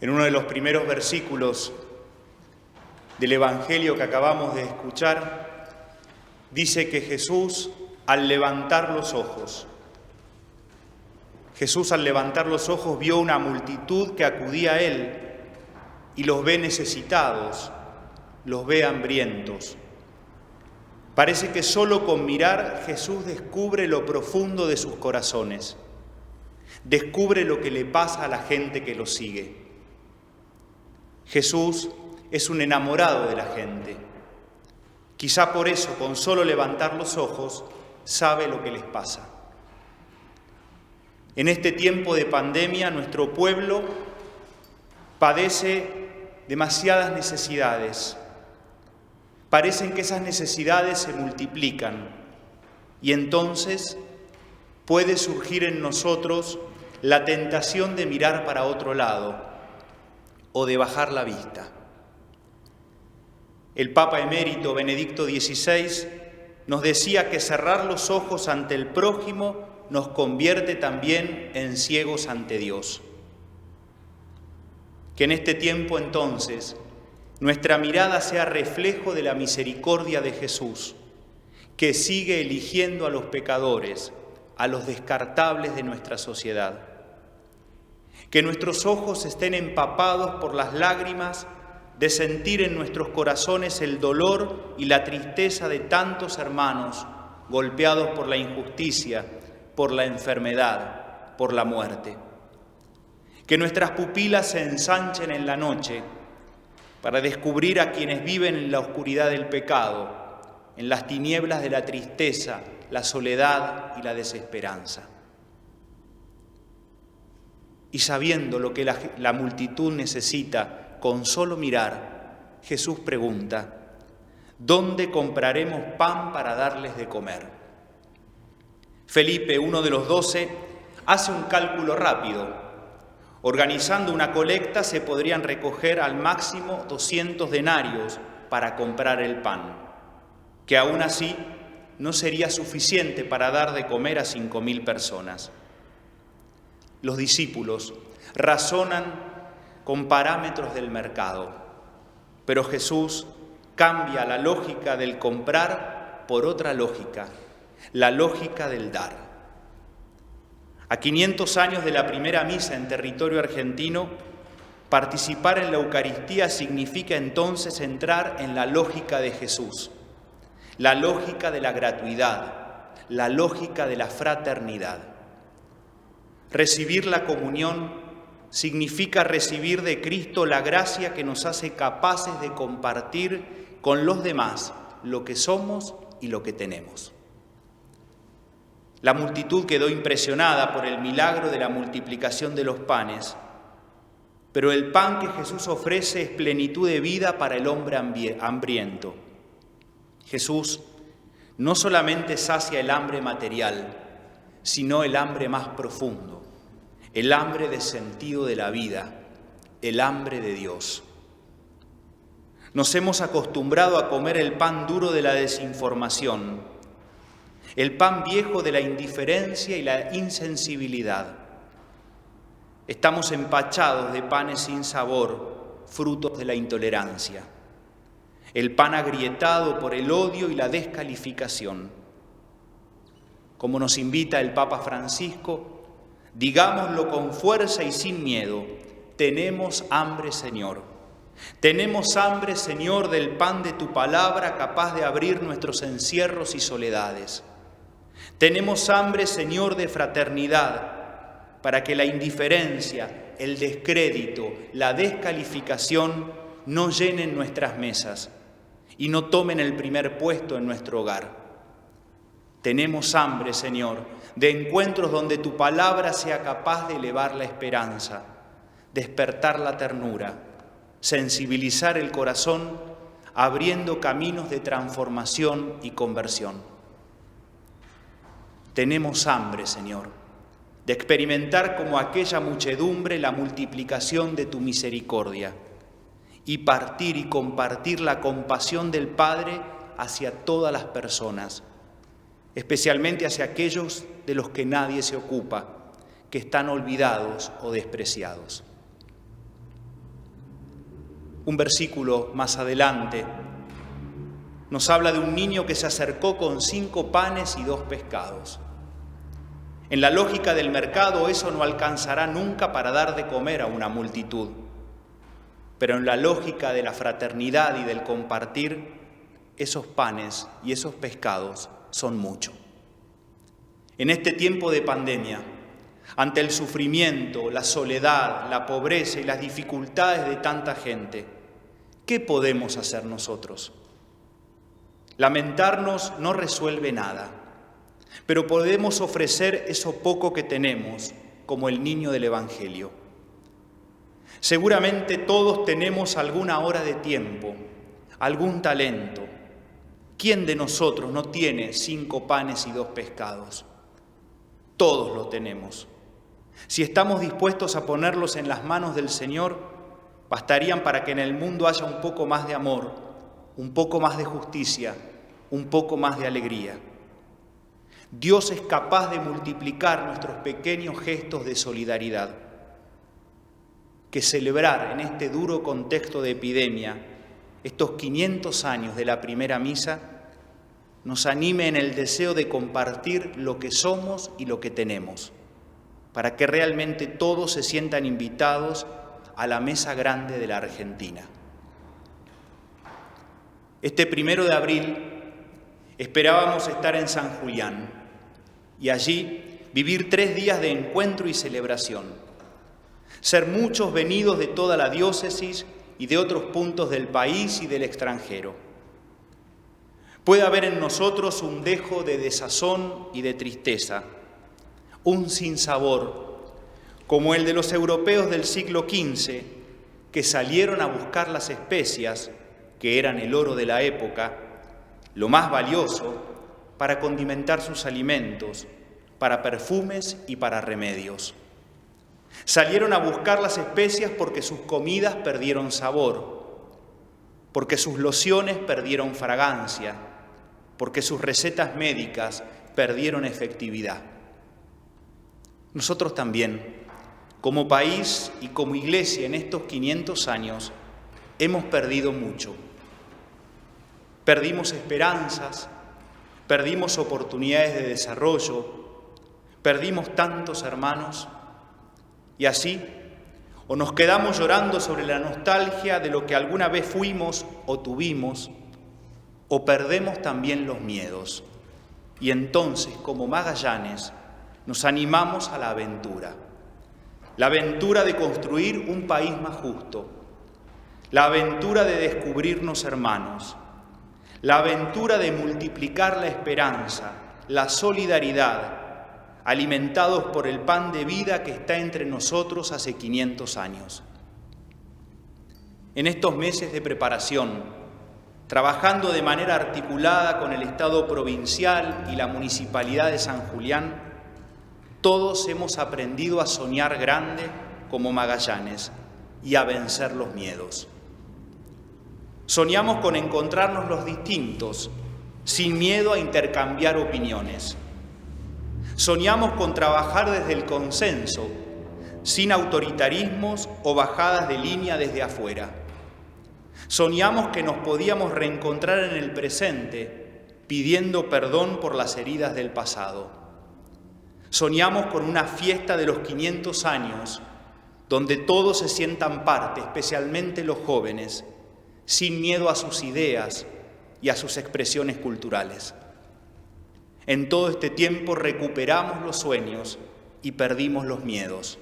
En uno de los primeros versículos del Evangelio que acabamos de escuchar, dice que Jesús, al levantar los ojos, vio una multitud que acudía a Él y los ve necesitados, los ve hambrientos. Parece que solo con mirar Jesús descubre lo profundo de sus corazones, descubre lo que le pasa a la gente que lo sigue. Jesús es un enamorado de la gente. Quizá por eso, con solo levantar los ojos, sabe lo que les pasa. En este tiempo de pandemia, nuestro pueblo padece demasiadas necesidades. Parecen que esas necesidades se multiplican y entonces puede surgir en nosotros la tentación de mirar para otro lado o de bajar la vista. El Papa emérito Benedicto XVI nos decía que cerrar los ojos ante el prójimo nos convierte también en ciegos ante Dios. Que en este tiempo entonces nuestra mirada sea reflejo de la misericordia de Jesús, que sigue eligiendo a los pecadores, a los descartables de nuestra sociedad. Que nuestros ojos estén empapados por las lágrimas de sentir en nuestros corazones el dolor y la tristeza de tantos hermanos golpeados por la injusticia, por la enfermedad, por la muerte. Que nuestras pupilas se ensanchen en la noche para descubrir a quienes viven en la oscuridad del pecado, en las tinieblas de la tristeza, la soledad y la desesperanza. Y sabiendo lo que la multitud necesita, con solo mirar, Jesús pregunta: ¿dónde compraremos pan para darles de comer? Felipe, uno de los 12, hace un cálculo rápido. Organizando una colecta se podrían recoger al máximo 200 denarios para comprar el pan, que aún así no sería suficiente para dar de comer a 5.000 personas. Los discípulos razonan con parámetros del mercado, pero Jesús cambia la lógica del comprar por otra lógica, la lógica del dar. A 500 años de la primera misa en territorio argentino, participar en la Eucaristía significa entonces entrar en la lógica de Jesús, la lógica de la gratuidad, la lógica de la fraternidad. Recibir la comunión significa recibir de Cristo la gracia que nos hace capaces de compartir con los demás lo que somos y lo que tenemos. La multitud quedó impresionada por el milagro de la multiplicación de los panes, pero el pan que Jesús ofrece es plenitud de vida para el hombre hambriento. Jesús no solamente sacia el hambre material, sino el hambre más profundo, el hambre de sentido de la vida, el hambre de Dios. Nos hemos acostumbrado a comer el pan duro de la desinformación, el pan viejo de la indiferencia y la insensibilidad. Estamos empachados de panes sin sabor, frutos de la intolerancia. El pan agrietado por el odio y la descalificación. Como nos invita el Papa Francisco, digámoslo con fuerza y sin miedo: tenemos hambre, Señor. Tenemos hambre, Señor, del pan de tu palabra capaz de abrir nuestros encierros y soledades. Tenemos hambre, Señor, de fraternidad, para que la indiferencia, el descrédito, la descalificación no llenen nuestras mesas y no tomen el primer puesto en nuestro hogar. Tenemos hambre, Señor, de encuentros donde tu palabra sea capaz de elevar la esperanza, despertar la ternura, sensibilizar el corazón, abriendo caminos de transformación y conversión. Tenemos hambre, Señor, de experimentar como aquella muchedumbre la multiplicación de tu misericordia y partir y compartir la compasión del Padre hacia todas las personas, especialmente hacia aquellos de los que nadie se ocupa, que están olvidados o despreciados. Un versículo más adelante nos habla de un niño que se acercó con 5 panes y 2 pescados. En la lógica del mercado eso no alcanzará nunca para dar de comer a una multitud. Pero en la lógica de la fraternidad y del compartir, esos panes y esos pescados son mucho. En este tiempo de pandemia, ante el sufrimiento, la soledad, la pobreza y las dificultades de tanta gente, ¿qué podemos hacer nosotros? Lamentarnos no resuelve nada, pero podemos ofrecer eso poco que tenemos, como el niño del Evangelio. Seguramente todos tenemos alguna hora de tiempo, algún talento. ¿Quién de nosotros no tiene 5 panes y 2 pescados? Todos lo tenemos. Si estamos dispuestos a ponerlos en las manos del Señor, bastarían para que en el mundo haya un poco más de amor, un poco más de justicia, un poco más de alegría. Dios es capaz de multiplicar nuestros pequeños gestos de solidaridad. Que celebrar en este duro contexto de epidemia estos 500 años de la primera misa nos anime en el deseo de compartir lo que somos y lo que tenemos, para que realmente todos se sientan invitados a la mesa grande de la Argentina. Este 1 de abril esperábamos estar en San Julián y allí vivir 3 días de encuentro y celebración. Ser muchos venidos de toda la diócesis y de otros puntos del país y del extranjero. Puede haber en nosotros un dejo de desazón y de tristeza, un sinsabor, como el de los europeos del siglo XV, que salieron a buscar las especias, que eran el oro de la época, lo más valioso, para condimentar sus alimentos, para perfumes y para remedios. Salieron a buscar las especias porque sus comidas perdieron sabor, porque sus lociones perdieron fragancia, porque sus recetas médicas perdieron efectividad. Nosotros también, como país y como Iglesia en estos 500 años, hemos perdido mucho. Perdimos esperanzas, perdimos oportunidades de desarrollo, perdimos tantos hermanos. Y así, o nos quedamos llorando sobre la nostalgia de lo que alguna vez fuimos o tuvimos, o perdemos también los miedos. Y entonces, como Magallanes, nos animamos a la aventura de construir un país más justo, la aventura de descubrirnos hermanos, la aventura de multiplicar la esperanza, la solidaridad, alimentados por el pan de vida que está entre nosotros hace 500 años. En estos meses de preparación, trabajando de manera articulada con el Estado provincial y la Municipalidad de San Julián, todos hemos aprendido a soñar grande como Magallanes y a vencer los miedos. Soñamos con encontrarnos los distintos, sin miedo a intercambiar opiniones. Soñamos con trabajar desde el consenso, sin autoritarismos o bajadas de línea desde afuera. Soñamos que nos podíamos reencontrar en el presente, pidiendo perdón por las heridas del pasado. Soñamos con una fiesta de los 500 años, donde todos se sientan parte, especialmente los jóvenes, sin miedo a sus ideas y a sus expresiones culturales. En todo este tiempo recuperamos los sueños y perdimos los miedos.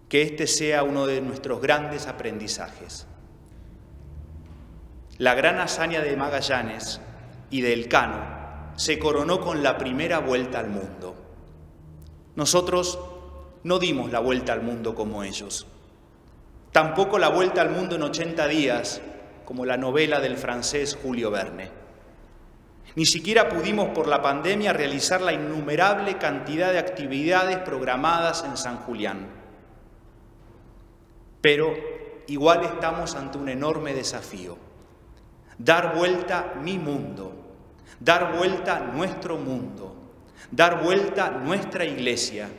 Que este sea uno de nuestros grandes aprendizajes. La gran hazaña de Magallanes y de Elcano se coronó con la primera vuelta al mundo. Nosotros no dimos la vuelta al mundo como ellos. Tampoco la vuelta al mundo en 80 días, como la novela del francés Julio Verne. Ni siquiera pudimos por la pandemia realizar la innumerable cantidad de actividades programadas en San Julián. Pero igual estamos ante un enorme desafío. Dar vuelta mi mundo, dar vuelta nuestro mundo, dar vuelta nuestra Iglesia,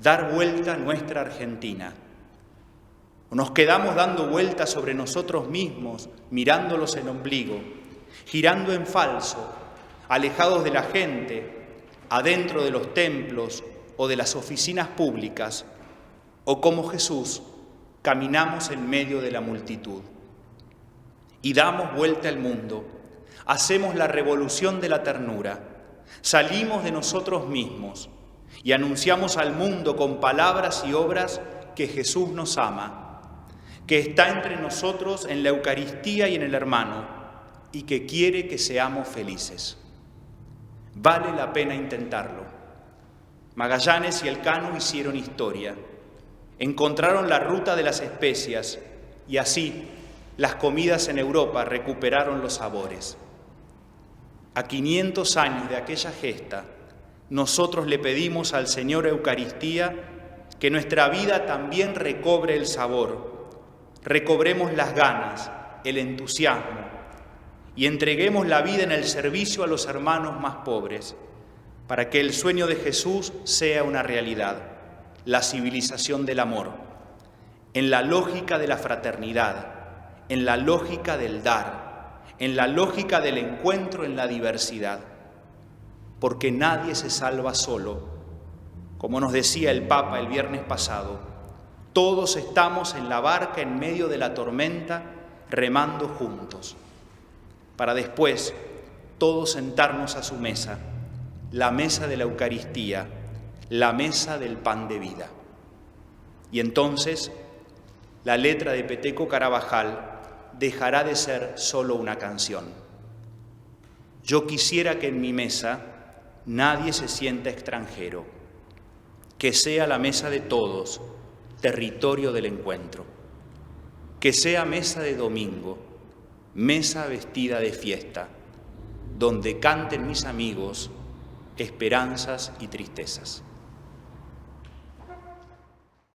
dar vuelta nuestra Argentina. ¿O nos quedamos dando vueltas sobre nosotros mismos, mirándolos en ombligo, girando en falso, alejados de la gente, adentro de los templos o de las oficinas públicas, o como Jesús, caminamos en medio de la multitud? Y damos vuelta al mundo, hacemos la revolución de la ternura, salimos de nosotros mismos y anunciamos al mundo con palabras y obras que Jesús nos ama, que está entre nosotros en la Eucaristía y en el hermano, y que quiere que seamos felices. Vale la pena intentarlo. Magallanes y Elcano hicieron historia, encontraron la ruta de las especias y así las comidas en Europa recuperaron los sabores. A 500 años de aquella gesta, nosotros le pedimos al Señor Eucaristía que nuestra vida también recobre el sabor, recobremos las ganas, el entusiasmo y entreguemos la vida en el servicio a los hermanos más pobres, para que el sueño de Jesús sea una realidad, la civilización del amor, en la lógica de la fraternidad, en la lógica del dar, en la lógica del encuentro en la diversidad, porque nadie se salva solo. Como nos decía el Papa el viernes pasado, todos estamos en la barca en medio de la tormenta, remando juntos, para después todos sentarnos a su mesa, la mesa de la Eucaristía, la mesa del pan de vida. Y entonces la letra de Peteco Carabajal dejará de ser solo una canción. Yo quisiera que en mi mesa nadie se sienta extranjero, que sea la mesa de todos, territorio del encuentro, que sea mesa de domingo, mesa vestida de fiesta, donde canten mis amigos esperanzas y tristezas.